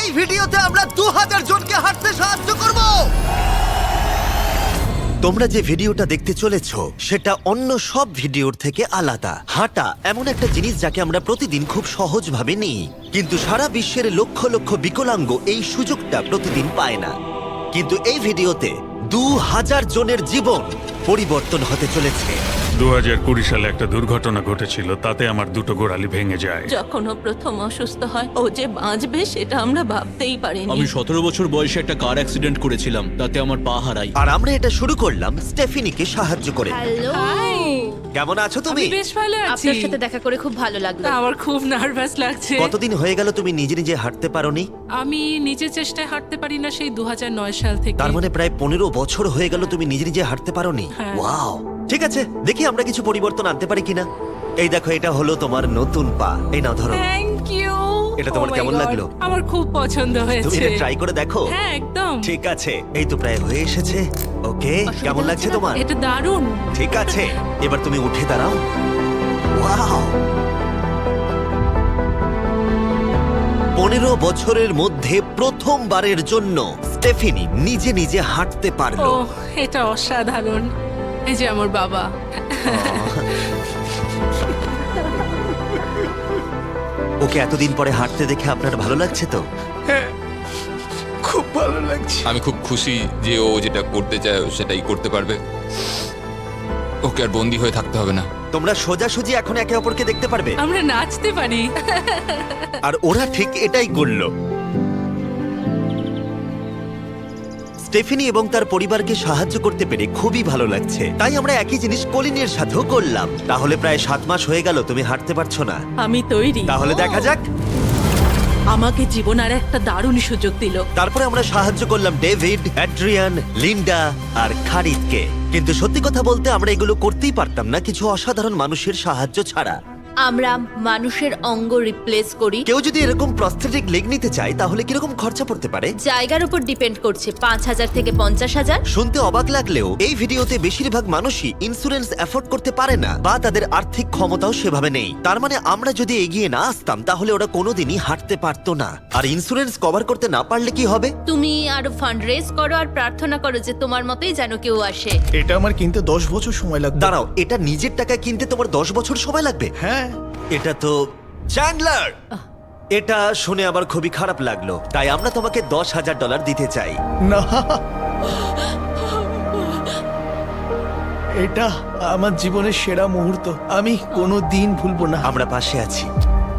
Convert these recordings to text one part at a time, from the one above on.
এই ভিডিওতে আমরা 2000 জনকে হাঁটতে সাহায্য করব। তোমরা যে ভিডিওটা দেখতে চলেছো সেটা অন্য সব ভিডিওর থেকে আলাদা। হাঁটা এমন একটা জিনিস যাকে আমরা প্রতিদিন খুব সহজভাবে নিই, কিন্তু সারা বিশ্বের লক্ষ লক্ষ বিকলাঙ্গ এই সুযোগটা প্রতিদিন পায় না। কিন্তু এই ভিডিওতে 2000 জনের জীবন পরিবর্তন হতে চলেছে। 2020 সালে একটা দুর্ঘটনা ঘটেছিল, তাতে আমার দুটো গোড়ালি ভেঙে যায়। যখন ও প্রথম অসুস্থ হয়, ও যে বাঁচবে সেটা আমরা ভাবতেই পারিনি। আমি 17 বছর বয়সে একটা কার অ্যাক্সিডেন্ট করেছিলাম, তাতে আমার পা হারাই। আর আমরা এটা শুরু করলাম স্টেফিনিকে সাহায্য করে। হ্যালো, কেমন আছো তুমি? বেশ ভালো আছি। আপনার সাথে দেখা করে খুব ভালো লাগলো। আমার খুব নার্ভাস লাগছে। কতদিন হয়ে গেল তুমি নিজে নিজে হাঁটতে পারোনি? আমি নিজের চেষ্টায় হাঁটতে পারি না সেই 2009 সাল থেকে। তার মানে প্রায় 15 বছর হয়ে গেল তুমি নিজে নিজে হাঁটতে পারোনি। হ্যাঁ। ওয়াও, ঠিক আছে, দেখি আমরা কিছু পরিবর্তন আনতে পারি কিনা। এই দেখো, এটা হলো তোমার নতুন পা। এই নাও ধরো। Thank you. এটা তোমার কেমন লাগলো? আমার খুব পছন্দ তুমি হয়েছে। এটা ট্রাই করে দেখো। হ্যাঁ, একদম। ঠিক আছে, এই তো প্রায় হয়ে এসেছে। ওকে, কেমন লাগছে তোমার? এটা দারুণ। ঠিক আছে, এবার তুমি উঠে দাঁড়াও। ওয়াও, 15 বছরের মধ্যে প্রথমবারের জন্য স্টেফিনি নিজে নিজে হাঁটতে ও, পারলো। এটা অসাধারণ। এই যে আমার বাবা। ওকে এতদিন পরে হাঁটতে দেখে আপনার ভালো লাগছে তো? আমি খুব খুশি যে ও যেটা করতে চায় ও সেটাই করতে পারবে। ওকে আর বন্দি হয়ে থাকতে হবে না। তোমরা সোজাসুজি এখন একে অপরকে দেখতে পারবে। আমরা নাচতে পারি। আর ওরা ঠিক এটাই করলো। স্টেফিনি এবং তার পরিবারকে সাহায্য করতে পেরে খুবই ভালো লাগছে। তাই আমরা একই জিনিস কলিনের সাথেও করলাম। তাহলে প্রায় 7 মাস হয়ে গেল তুমি হাঁটতে পারছো না। আমি তৈরি। তাহলে দেখা যাক। আমাকে জীবন আর একটা দারুণ সুযোগ দিল। তারপরে আমরা সাহায্য করলাম ডেভিড, অ্যাড্রিয়ান, লিন্ডা আর খারিদকে। কিন্তু সত্যি কথা বলতে আমরা এগুলো করতেই পারতাম না কিছু অসাধারণ মানুষের সাহায্য ছাড়া। আমরা মানুষের অঙ্গ রিপ্লেস করি। কেউ যদি এরকম প্রস্থেটিক লেগ নিতে চায় তাহলে কিরকম খরচা পড়তে পারে? জায়গার উপর ডিপেন্ড করছে, 5,000 থেকে 50,000। শুনতে অবাক লাগলেও এই ভিডিওতে বেশিরভাগ মানুষই ইন্স্যুরেন্স অ্যাফোর্ড করতে পারে না বা তাদের আর্থিক ক্ষমতাও সেভাবে নেই। তার মানে আমরা যদি এগিয়ে না আসতাম তাহলে ওরা কোনোদিনই হাঁটতে পারতো না। আর ইন্স্যুরেন্স কভার করতে না পারলে কি হবে? তুমি আরো ফান্ড রেজ করো আর প্রার্থনা করো যে তোমার মতোই যেন কেউ আসে। এটা আমার কিনতে 10 বছর সময় লাগবে। দাঁড়াও, এটা নিজের টাকায় কিনতে তোমার 10 বছর সময় লাগবে? হ্যাঁ, এটা তো চ্যান্ডলার। এটা শুনে আবার খুবই খারাপ লাগলো, তাই আমরা তোমাকে $10,000 দিতে চাই। না, এটা আমার জীবনের সেরা মুহূর্ত। আমি কোনো দিন ভুলবো না। আমরা পাশে আছি।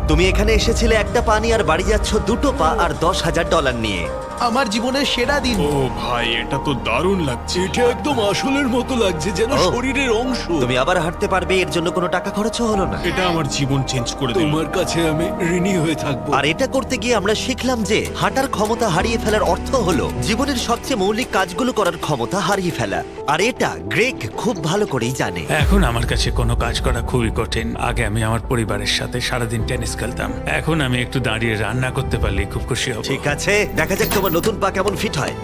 তুমি এখানে এসেছিলে একটা পা নিয়ে আর বাড়ি যাচ্ছ দুটো পা আর $10,000 নিয়ে। আমার জীবনের সেরা দিন। ও ভাই, এটা তো দারুণ লাগছে। এটা একদম আসলের মতো লাগছে, যেন ও। শরীরের অংশ। তুমি আবার হাঁটতে পারবে, এর জন্য কোনো টাকা খরচও হলো না। এটা আমার জীবন চেঞ্জ করে দিল। তোমার কাছে আমি ঋণী হয়ে থাকবো। আর এটা করতে গিয়ে আমরা শিখলাম যে হাঁটার ক্ষমতা হারিয়ে ফেলার অর্থ হলো জীবনের সবচেয়ে মৌলিক কাজগুলো করার ক্ষমতা হারিয়ে ফেলা। আর এটা গ্রেগ খুব ভালো করেই জানে। এখন আমার কাছে কোনো কাজ করা খুবই কঠিন। আগে আমি আমার পরিবারের সাথে সারাদিন টেনিস খেলতাম, এখন আমি একটু দাঁড়িয়ে রান্না করতে পারলে খুব খুশি হব। ঠিক আছে, দেখা যাক তোমার নতুন পা কেমন ফিট হয়।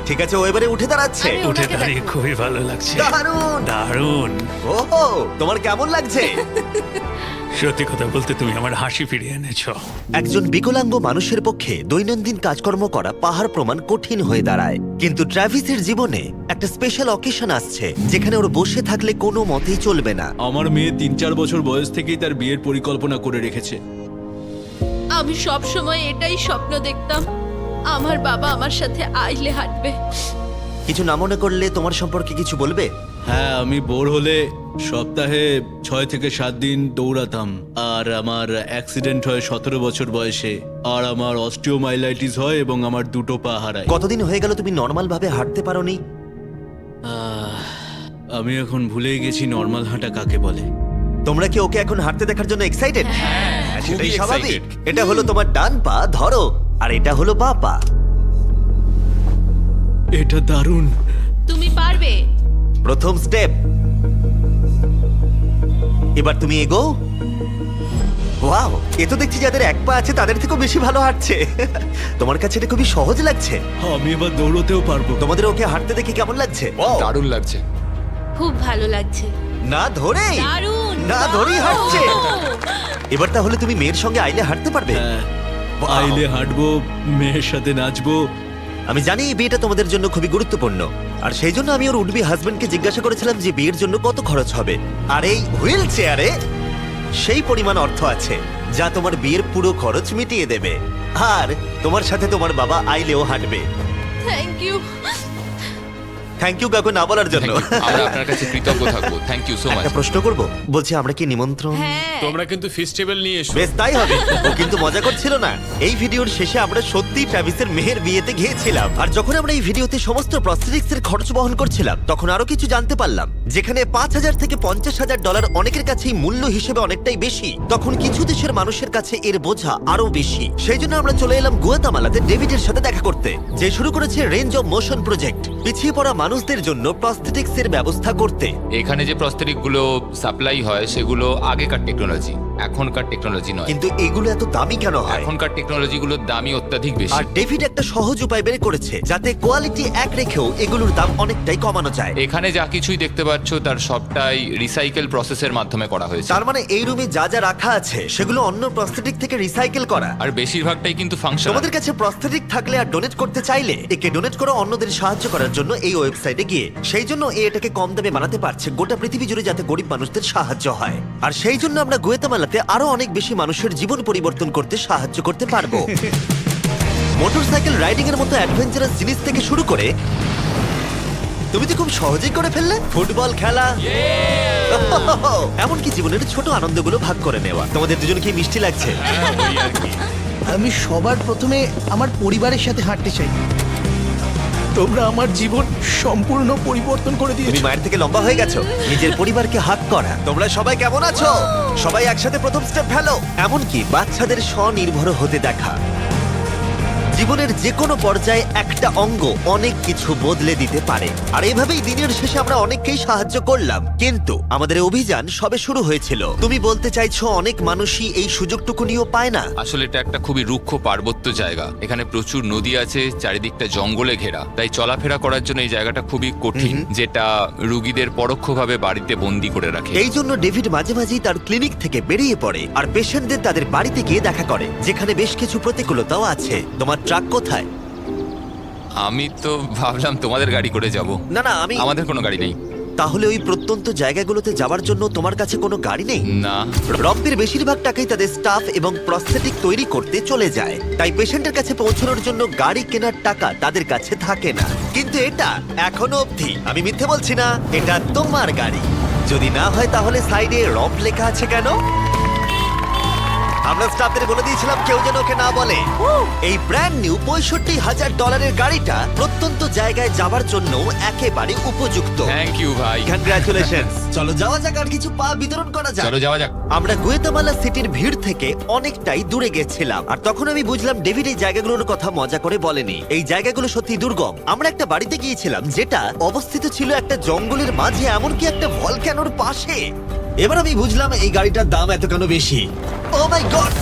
ঠিক আছে, ও এবারে উঠে দাঁড়াচ্ছে। আমি উঠে ওনাকে দাঁড়িয়ে দেখো। খুবই ভালো লাগছে। দারুণ। দারুণ। ওহো, তোমার কেমন লাগছে? সত্যি কথা বলতে তুমি আমার হাসি ফিরিয়ে এনেছো। একজন বিকলাঙ্গ মানুষের পক্ষে দৈনন্দিন কাজকর্ম করা পাহাড় প্রমাণ কঠিন হয়ে দাঁড়ায়। কিন্তু ট্রাভিসের জীবনে একটা স্পেশাল অকেশন আসছে যেখানে ওর বসে থাকলে কোনো মতেই চলবে না। আমার মেয়ে 3-4 বছর বয়স থেকেই তার বিয়ের পরিকল্পনা করে রেখেছে। আমি সব সময় এটাই স্বপ্ন দেখতাম, আমার বাবা আমার সাথে আইলে হাঁটবে। কিছু না মনে করলে তোমার সম্পর্কে কিছু বলবে? হ্যাঁ, আমি বোর হলে সপ্তাহে 6 থেকে 7 দিন দৌড়াতাম। আর আমার অ্যাক্সিডেন্ট হয় 17 বছর বয়সে। আর আমার অস্টিওমাইলাইটিস হয় এবং আমার দুটো পা হারায়। কতদিন হয়ে গেল তুমি নর্মাল ভাবে হাঁটতে পারোনি? আমি এখন ভুলেই গেছি নর্মাল হাঁটা কাকে বলে। তোমরা কি ওকে এখন হাঁটতে দেখার জন্য এক্সাইটেড? সেটাই খুবই স্বাভাবিক। excited। এটা হলো তোমার ডান পা, ধরো, আর এটা হলো বাঁ পা। এটা দারুণ। তুমি পারবে। প্রথম স্টেপ। এবার তুমি এগো। ওয়াও, এ তো দেখছি যাদের এক পা আছে তাদের থেকেও বেশি ভালো হাঁটছে। তোমার কাছে এটা খুবই সহজ লাগছে। আমি এবার দৌড়তেও পারবো। তোমাদের ওকে হাঁটতে দেখে কেমন লাগছে? দারুণ লাগছে। খুব ভালো লাগছে। না ধরে, দারুণ। না ধরেই হাঁটছে। দারুণ। এবার তাহলে তুমি মেয়ের সঙ্গে আইলে হাঁটতে পারবে? হ্যাঁ, Wow! আইলে হাঁটবো, মেয়ের সাথে নাচবো। আমি জানি এই বিয়েটা তোমাদের জন্য খুবই গুরুত্বপূর্ণ, আর সেই জন্য আমি ওর উডবি হাজবেন্ডকে জিজ্ঞাসা করেছিলাম যে বিয়ের জন্য কত খরচ হবে। আর এই হুইল চেয়ারে সেই পরিমাণ অর্থ আছে যা তোমার বিয়ের পুরো খরচ মিটিয়ে দেবে। আর তোমার সাথে তোমার বাবা আইলেও হাঁটবে। Thank you. থ্যাংক ইউ কাকু না বলার জন্য। আমরা আপনার কাছে কৃতজ্ঞ থাকবো, থ্যাংক ইউ সো মাচ। একটা প্রশ্ন করব, বলছি আমরা কি নিমন্ত্রণ? হ্যাঁ, তোমরা কিন্তু ফেস্টিভ্যাল নিয়ে এসো। বেশ তাই হবে। ও কিন্তু মজা করছিল না। এই ভিডিওর শেষে আমরা সত্যি ট্রাভিসের মেহের বিয়েতে গিয়েছিলাম, আর যখন আমরা এই ভিডিওতে সমস্ত প্রস্থেটিক্স এর খরচ বহন করছিলাম তখন আরো কিছু জানতে পারলাম। যেখানে $5,000 থেকে $50,000 অনেকের কাছেই মূল্য হিসেবে অনেকটাই বেশি, তখন কিছু দেশের মানুষের কাছে এর বোঝা আরো বেশি। সেই জন্য আমরা চলে এলাম গুয়াতামালাতে ডেভিডের সাথে দেখা করতে, যে শুরু করেছে রেঞ্জ অফ মোশন প্রজেক্ট, পিছিয়ে পড়া মানুষদের জন্য প্রস্থেটিক্স এর ব্যবস্থা করতে। এখানে যে প্রস্তরিক গুলো সাপ্লাই হয় সেগুলো আগেকার টেকনোলজি, এখনকার টেকনোলজি নয়। কিন্তু এগুলো এত দামি কেন হয়? এখনকার টেকনোলজি গুলোর দামই অত্যাধিক বেশি। আর ডেভিড একটা সহজ উপায় বের করেছে যাতে কোয়ালিটি এক রেখেও এগুলোর দাম অনেকটাই কমানো যায়। এখানে যা কিছুই দেখতে পাচ্ছ তার সবটাই রিসাইকেল প্রসেসের মাধ্যমে করা হয়েছে। তার মানে এই রুমে যা যা রাখা আছে সেগুলো অন্য প্রস্থেটিক থেকে রিসাইকেল করা। আর বেশিরভাগটাই কিন্তু ফাংশনাল। তোমাদের কাছে প্রস্থেটিক থাকলে আর ডোনেট করতে চাইলে একে ডোনেট করো অন্যদের সাহায্য করার জন্য এই ওয়েবসাইটে গিয়ে। সেই জন্য এটাকে কম দামে বানাতে পারছে গোটা পৃথিবী জুড়ে, যাতে গরিব মানুষদের সাহায্য হয়। আর সেই জন্য আমরা গুয়েতামালাতে আরো অনেক বেশি মানুষের জীবন পরিবর্তন করতে সাহায্য করতে পারবো। মোটরসাইকেল রাইডিং এর মতো অ্যাডভেঞ্চারাস জিনিস থেকে শুরু করে তুমি তো খুব সহজেই করে ফেললে ফুটবল খেলা, এমনকি জীবনের ছোট আনন্দগুলো ভাগ করে নেওয়া। তোমাদের দুজনকে মিষ্টি লাগছে? আমি সবার প্রথমে আমার পরিবারের সাথে হাঁটতে চাই। তোমরা আমার জীবন সম্পূর্ণ পরিবর্তন করে তুমি দিয়েছো। মায়ের থেকে লম্বা হয়ে গেছো। নিজের পরিবারকে হাত করা। তোমরা সবাই কেমন আছো? সবাই একসাথে প্রথম স্টেপ ফেলো। এমনকি বাচ্চাদের স্বনির্ভর হতে দেখা। জীবনের যে কোনো পর্যায়ে একটা অঙ্গ অনেক কিছু বদলে দিতে পারে। আর এভাবেই দিনের শেষে আমরা অনেককেই সাহায্য করলাম, কিন্তু আমাদের অভিযান সবে শুরু হয়েছিল। তুমি বলতে চাইছো অনেক মানুষই এই সুযোগটুকু নিয়েও পায় না? আসলে এটা একটা খুবই রুক্ষ পার্বত্য জায়গা। এখানে প্রচুর নদী আছে, চারিদিকটা জঙ্গলে ঘেরা, তাই চলাফেরা করার জন্য এই জায়গাটা খুবই কঠিন, যেটা রুগীদের পরোক্ষভাবে বাড়িতে বন্দি করে রাখে। এই জন্য ডেভিড মাঝে মাঝেই তার ক্লিনিক থেকে বেরিয়ে পড়ে আর পেশেন্টদের তাদের বাড়িতে গিয়ে দেখা করে, যেখানে বেশ কিছু প্রতিকূলতাও আছে। তোমার ট্রাক কোথায়? আমি তো ভাবলাম তোমাদের গাড়ি করে যাব। না না, আমাদের কোনো গাড়ি নেই। তাহলে ওই প্রত্যন্ত জায়গাগুলোতে যাওয়ার জন্য তোমার কাছে কোনো গাড়ি নেই? না। রম্পের বেশিরভাগ টাকাই তাদের স্টাফ এবং প্রস্থেটিক তৈরি করতে চলে যায়, তাই পেশেন্টের কাছে পৌঁছানোর জন্য গাড়ি কেনার টাকা তাদের কাছে থাকে না। কিন্তু এটা এখনো অবধি, আমি মিথ্যে বলছি না, এটা তোমার গাড়ি। যদি না হয় তাহলে সাইডে রম্প লেখা আছে কেন? আমরা স্টাফদের বলে দিয়েছিলাম কেউ যেন ওকে না বলে। এই ব্র্যান্ড নিউ $65,000 গাড়িটা প্রত্যন্ত জায়গায় যাবার জন্য একেবারে উপযুক্ত। থ্যাংক ইউ ভাই। কনগ্রাচুলেশনস। চলো যাওয়া যাক আর কিছু পা বিতরণ করা যাক। চলো যাওয়া যাক। আমরা গুয়েতামালা সিটির ভিড় থেকে অনেকটাই দূরে গেছিলাম, আর তখন আমি বুঝলাম ডেভিড এই জায়গাগুলোর কথা মজা করে বলেনি। এই জায়গাগুলো সত্যি দুর্গম। আমরা একটা বাড়িতে গিয়েছিলাম যেটা অবস্থিত ছিল একটা জঙ্গলের মাঝে, এমনকি একটা ভলক্যানোর পাশে। এবার আমি বুঝলাম এই গাড়িটার দাম এত কেন বেশি। ও মাই গড!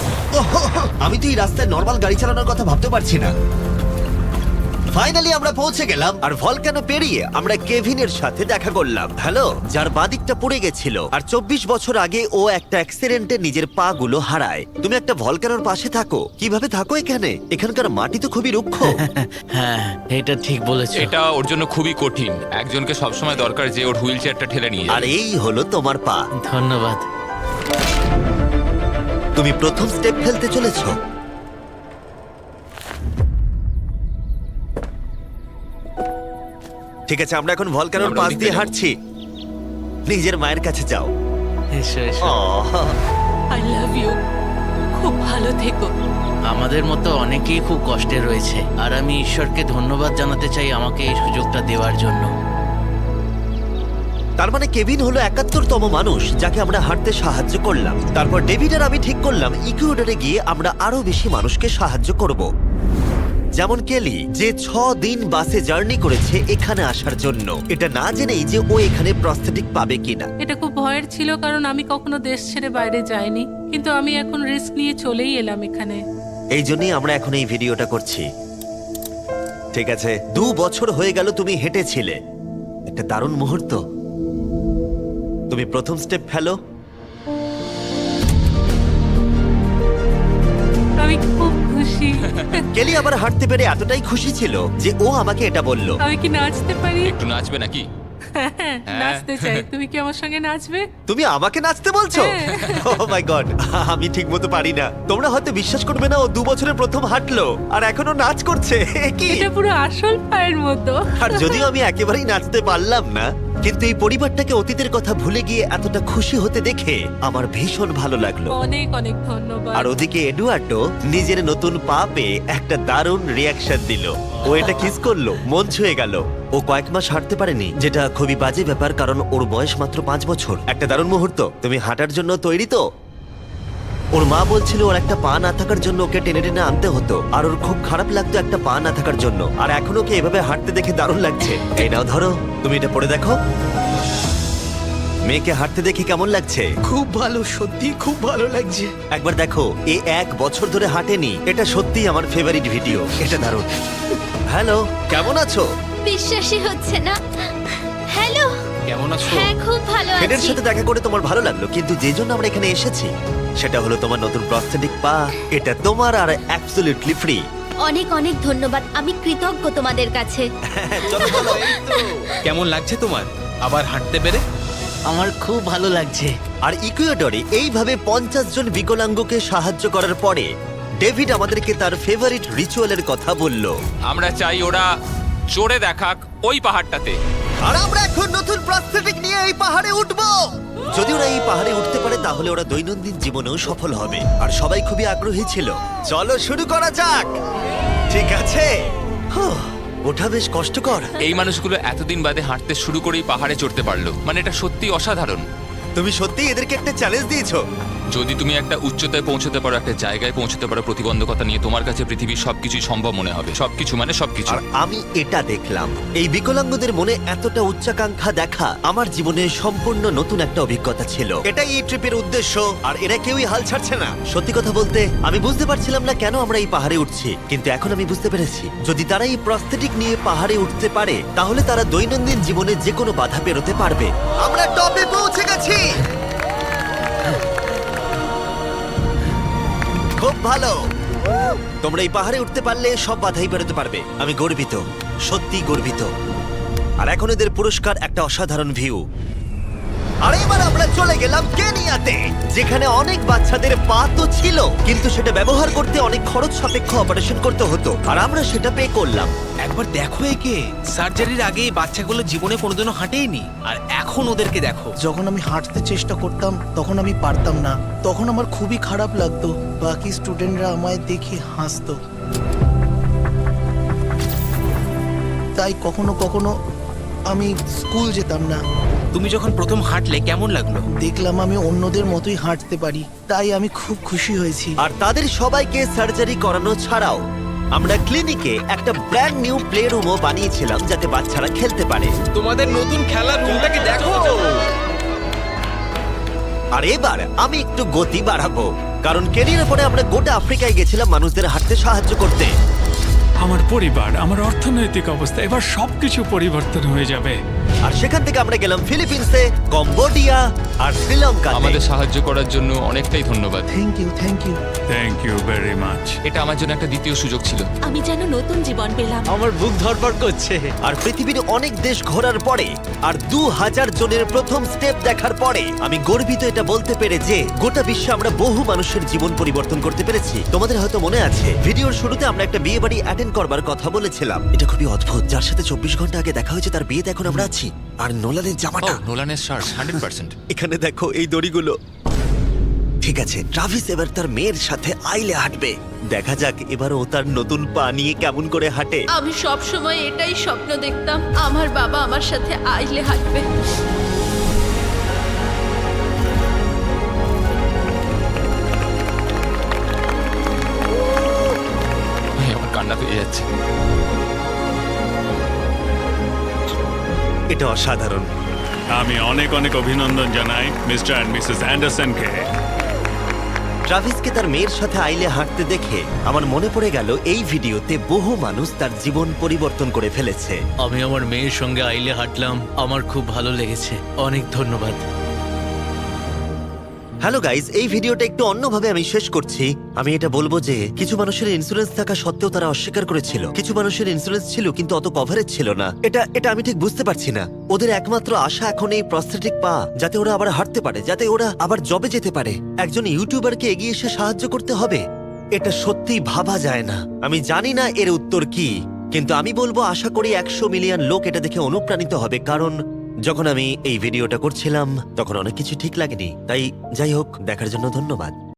আমি তো এই রাস্তায় নর্মাল গাড়ি চালানোর কথা ভাবতে পারছি না। ফাইনালি আমরা পৌঁছে গেলাম, আর ভলকানো পেরিয়ে আমরা কেভিনের সাথে দেখা করলাম। হ্যালো, যার বাদিকটা পড়ে গেছিল, আর 24 বছর আগে ও একটা অ্যাক্সিডেন্টে নিজের পা গুলো হারায়। তুমি একটা ভলকানোর পাশে থাকো, কিভাবে থাকো এখানে? এখানকার মাটি তো খুবই রুক্ষ। হ্যাঁ, এটা ঠিক বলেছো। এটা ওর জন্য খুবই কঠিন। একজনকে সবসময় দরকার যে ওর হুইল চেয়ারটা ঠেলে নিয়ে আর যায়। এই হলো তোমার পা। ধন্যবাদ। তুমি প্রথম স্টেপ ফেলতে চলেছো। ঠিক আছে, আমরা এখন ভলকানোর আমরা পাশ ওদিকে দিয়ে যাবো। হাঁটছি। নিজের মায়ের কাছে যাও। এসো এসো। আহ, আই লাভ ইউ। খুব ভালো থেকো। আমাদের মতো অনেকেই খুব কষ্টে রয়েছে, আর আমি ঈশ্বরকে ধন্যবাদ জানাতে চাই আমাকে এই সুযোগটা দেওয়ার জন্য। তার মানে কেভিন হলো 71তম মানুষ যাকে আমরা হাঁটতে সাহায্য করলাম। তারপর ডেভিড আর আমি ঠিক করলাম ইকুয়েডরে গিয়ে আমরা আরো বেশি মানুষকে সাহায্য করব, যেমন কেলি, যে 6 দিন বাসে জার্নি করেছে এখানে আসার জন্য, এটা না জেনেই যে ও এখানে প্রস্থেটিক পাবে কিনা। এটা খুব ভয়ের ছিল, কারণ আমি কখনো দেশ ছেড়ে বাইরে যাইনি, কিন্তু আমি এখন রিস্ক নিয়ে চলেই এলাম এখানে। এই জন্যই আমরা এখন এই ভিডিওটা করছি। ঠিক আছে, 2 বছর হয়ে গেল তুমি হেঁটেছিলে, একটা দারুণ মুহূর্ত। তুমি প্রথম স্টেপ ফেলো। আমি খুব খুশি। খুশি। কেলি আবার হাঁটতে পেরে এতটাই খুশি ছিল যে ও আমাকে এটা বলল। আমি কি নাচতে পারি? একটু নাচবে নাকি? নাচতে চাই, তুমি কি আমার সঙ্গে নাচবে? তুমি আমাকে নাচতে বলছো? ও মাই গড, আমি ঠিকমতো পারি না। তোমরা হয়তো বিশ্বাস করবে না, ও 2 বছরের প্রথম হাঁটলো আর এখনো নাচ করছে। কি? এটা পুরো আসল পায়ের মতো। আর যদিও আমি একেবারেই নাচতে পারলাম না, কিন্তু এই পরিবারটাকে অতীতের কথা ভুলে গিয়ে এতটা খুশি হতে দেখে আমার ভীষণ ভালো লাগলো। অনেক অনেক ধন্যবাদ। আর ওদিকে এডুয়ার্ডো নিজের নতুন পা পেয়ে একটা দারুণ রিয়াকশন দিল। ও এটা কিস করলো, মন ছুঁয়ে গেল। ও কয়েক মাস হাঁটতে পারেনি, যেটা খুবই বাজে ব্যাপার, কারণ ওর বয়স মাত্র 5 বছর। একটা দারুণ মুহূর্ত। তুমি হাঁটার জন্য তৈরি তো? ওর মা বলছিল ওর একটা পা না থাকার জন্য ওকে টেনে টেনে আনতে হতো, আর ওর খুব খারাপ লাগতো একটা পা না থাকার জন্য। আর এখন ওকে এভাবে হাঁটতে দেখে দারুণ লাগছে। এই নাও ধরো, তুমি এটা পরে দেখো। মেয়েকে হাঁটতে দেখে কেমন লাগছে? খুব ভালো, সত্যি খুব ভালো লাগছে। একবার দেখো, এ 1 বছর ধরে হাঁটেনি। এটা সত্যিই আমার ফেভারিট ভিডিও। এটা দারুণ। হ্যালো, কেমন আছো? বিশ্বাসই হচ্ছে না। হ্যালো, কেমন আছো? হ্যাঁ খুব ভালো ফেডের আছি। সাথে দেখা করে তোমার ভালো লাগলো, কিন্তু যে জন্য আমরা এখানে এসেছি সেটা হলো তোমার নতুন প্রস্থেটিক পা। এটা তোমার আর অ্যাবসলিউটলি ফ্রি। অনেক অনেক ধন্যবাদ, আমি কৃতজ্ঞ তোমাদের কাছে। চলো চলো। কেমন লাগছে তোমার আবার হাঁটতে পেরে? আমার খুব ভালো লাগছে। আর ইকুয়েডরে এইভাবে 50 জন বিকলাঙ্গকে সাহায্য করার পরে ডেভিড আমাদেরকে তার ফেভারিট রিচুয়ালের কথা বলল। আমরা চাই ওরা চড়ে দেখাক ওই পাহাড়টাতে। আর আমরা এখন নতুন প্রস্থেটিক নিয়ে এই পাহাড়ে উঠব। যদি ওরা এই পাহাড়ে উঠতে পারে তাহলে ওরা দৈনন্দিন জীবনেও সফল হবে। আর সবাই খুবই আগ্রহী ছিল। চলো শুরু করা যাক। ঠিক আছে। ওঠা বেশ কষ্টকর। এই মানুষগুলো এতদিন বাদে হাঁটতে শুরু করেই পাহাড়ে চড়তে পারলো, মানে এটা সত্যি অসাধারণ। তুমি সত্যি এদেরকে একটা চ্যালেঞ্জ দিয়েছো। যদি তুমি একটা উচ্চতায় পৌঁছতে পারো, একটা জায়গায় পৌঁছতে পারো, প্রতিবন্ধকতা নিয়ে তোমার কাছে পৃথিবীর সবকিছুই সম্ভব মনে হবে। সবকিছু মানে সবকিছু। আর আমি এটা দেখলাম, এই বিকলাঙ্গদের মনে এতটা উচ্চাকাঙ্ক্ষা দেখা আমার জীবনে সম্পূর্ণ নতুন একটা অভিজ্ঞতা ছিল। এটাই এই ট্রিপের উদ্দেশ্য, আর এরা কেউই হাল ছাড়ছে না। সত্যি কথা বলতে আমি বুঝতে পারছিলাম না কেন আমরা এই পাহাড়ে উঠছি, কিন্তু এখন আমি বুঝতে পেরেছি যদি তারা এই প্রস্থেটিক নিয়ে পাহাড়ে উঠতে পারে তাহলে তারা দৈনন্দিন জীবনে যে কোনো বাধা পেরোতে পারবে। আমরা টপে পৌঁছে গেছি। খুব ভালো। তোমরা এই পাহাড়ে উঠতে পারলে সব বাধাই বেরোতে পারবে। আমি গর্বিত, সত্যি গর্বিত। আর এখন এদের পুরস্কার একটা অসাধারণ ভিউ। আর এবার আমরা চলে গেলাম কেনিয়াতে, যেখানে অনেক বাচ্চাদের পা তো ছিল, কিন্তু সেটা ব্যবহার করতে অনেক খরচ সাপেক্ষ অপারেশন করতে হতো, আর আমরা সেটা পে করলাম। একবার দেখো একে, সার্জারির আগে এই বাচ্চাগুলো জীবনে কোনোদিনও হাঁটেইনি, আর এখন ওদেরকে দেখো। যখন আমি হাঁটতে চেষ্টা করতাম তখন আমি পারতাম না, তখন আমার খুবই খারাপ লাগতো। বাকি স্টুডেন্টরা আমায় দেখে হাসতো, তাই কখনো কখনো আমি স্কুল যেতাম না। তুমি যখন প্রথম হাঁটলে কেমন লাগলো? দেখলাম আমি অন্যদের মতোই হাঁটতে পারি, তাই আমি খুব খুশি হয়েছি। আর তাদের সবাইকে সার্জারি করানো ছাড়াও আমরা ক্লিনিকে একটা ব্র্যান্ড নিউ প্লে রুমও বানিয়েছিলাম যাতে বাচ্চারা খেলতে পারে। তোমাদের নতুন খেলার রুমটাকে দেখো। আর এবার আমি একটু গতি বাড়াবো, কারণ কেনিয়ার পরে আমরা গোটা আফ্রিকায় গেছিলাম মানুষদের হাঁটতে সাহায্য করতে। আমার পরিবার, আমার অর্থনৈতিক অবস্থা, এবার সবকিছু পরিবর্তন হয়ে যাবে। আর সেখান থেকে আমরা গেলাম ফিলিপিন্সে, কম্বোডিয়া আর শ্রীলঙ্কা। আমাদের সাহায্য করার জন্য অনেকটাই ধন্যবাদ। Thank you, thank you. Thank you very much. এটা আমার জন্য একটা দ্বিতীয় সুযোগ ছিল। আমি যেন নতুন জীবন পেলাম। আমার বুক ধড়ফড় করছে। আর পৃথিবীর অনেক দেশ ঘোরার পরে আর 2000 জনের প্রথম স্টেপ দেখার পরে আমি গর্বিত এটা বলতে পেরে যে গোটা বিশ্বে আমরা বহু মানুষের জীবন পরিবর্তন করতে পেরেছি। তোমাদের হয়তো মনে আছে ভিডিওর শুরুতে আমরা একটা বিয়ে বাড়ি অ্যাটেন্ড করবার কথা বলেছিলাম। এটা খুবই অদ্ভুত, যার সাথে 24 ঘন্টা আগে দেখা হয়েছে তার বিয়েতে এখন আমরা আছি। আর নোলানের জামাটা, নোলানের শার্ট 100%। এখানে দেখো এই দড়িগুলো। ঠিক আছে, ট্রাভিস এবার তার মেয়ের সাথে আইলে হাঁটবে। দেখা যাক এবার ও তার নতুন পা নিয়ে কেমন করে হাঁটে। আমি সব সময় এটাই স্বপ্ন দেখতাম, আমার বাবা আমার সাথে আইলে হাঁটবে। আমার কান্না পেয়ে যাচ্ছে। এটা অসাধারণ। আমি অনেক অনেক অভিনন্দন জানাই মিস্টার অ্যান্ড মিসেস অ্যান্ডারসনকে। ট্রাভিসকে তার মেয়ের সাথে আইলে হাঁটতে দেখে আমার মনে পড়ে গেল এই ভিডিওতে বহু মানুষ তার জীবন পরিবর্তন করে ফেলেছে। আমি আমার মেয়ের সঙ্গে আইলে হাঁটলাম, আমার খুব ভালো লেগেছে। অনেক ধন্যবাদ। হ্যালো গাইস, এই ভিডিওটা একটু অন্যভাবে আমি শেষ করছি। আমি এটা বলবো যে কিছু মানুষের ইন্স্যুরেন্স থাকা সত্ত্বেও তারা অস্বীকার করেছিল, কিছু মানুষের ইন্স্যুরেন্স ছিল কিন্তু অত কভারেজ ছিল না। এটা আমি ঠিক বুঝতে পারছি না। ওদের একমাত্র আশা এখন এই প্রস্থেটিক পা, যাতে ওরা আবার হাঁটতে পারে, যাতে ওরা আবার জবে যেতে পারে। একজন ইউটিউবারকে এগিয়ে এসে সাহায্য করতে হবে, এটা সত্যিই ভাবা যায় না। আমি জানি না এর উত্তর কি, কিন্তু আমি বলবো আশা করি 100 মিলিয়ন লোক এটা দেখে অনুপ্রাণিত হবে। কারণ যখন আমি এই ভিডিওটা করছিলাম তখন অনেক কিছু ঠিক লাগেনি। তাই যাই হোক, দেখার জন্য ধন্যবাদ।